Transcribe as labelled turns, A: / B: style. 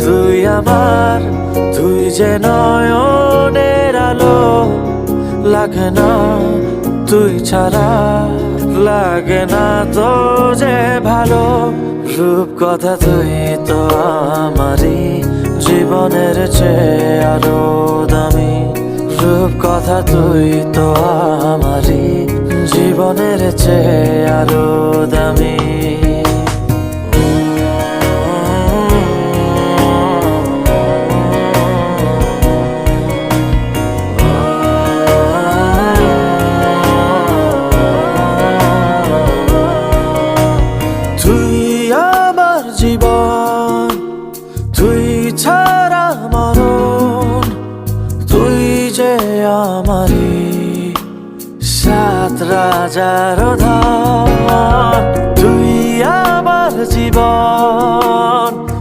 A: তুই আমার, তুই যে নয়নের আলো, লাগে না তুই ছাড়া, লাগে না তো যে ভালো। রূপ কথা তুই তো আমারই জীবনের চেয়ে আরো দামি। রূপ কথা তুই তো আমারই জীবনের চেয়ে আরো দামি। তুই আমার জীবন, তুই ছাড়া মরণ, তুই যে আমারই সাত রাজার ধন। তুই আমার জীবন,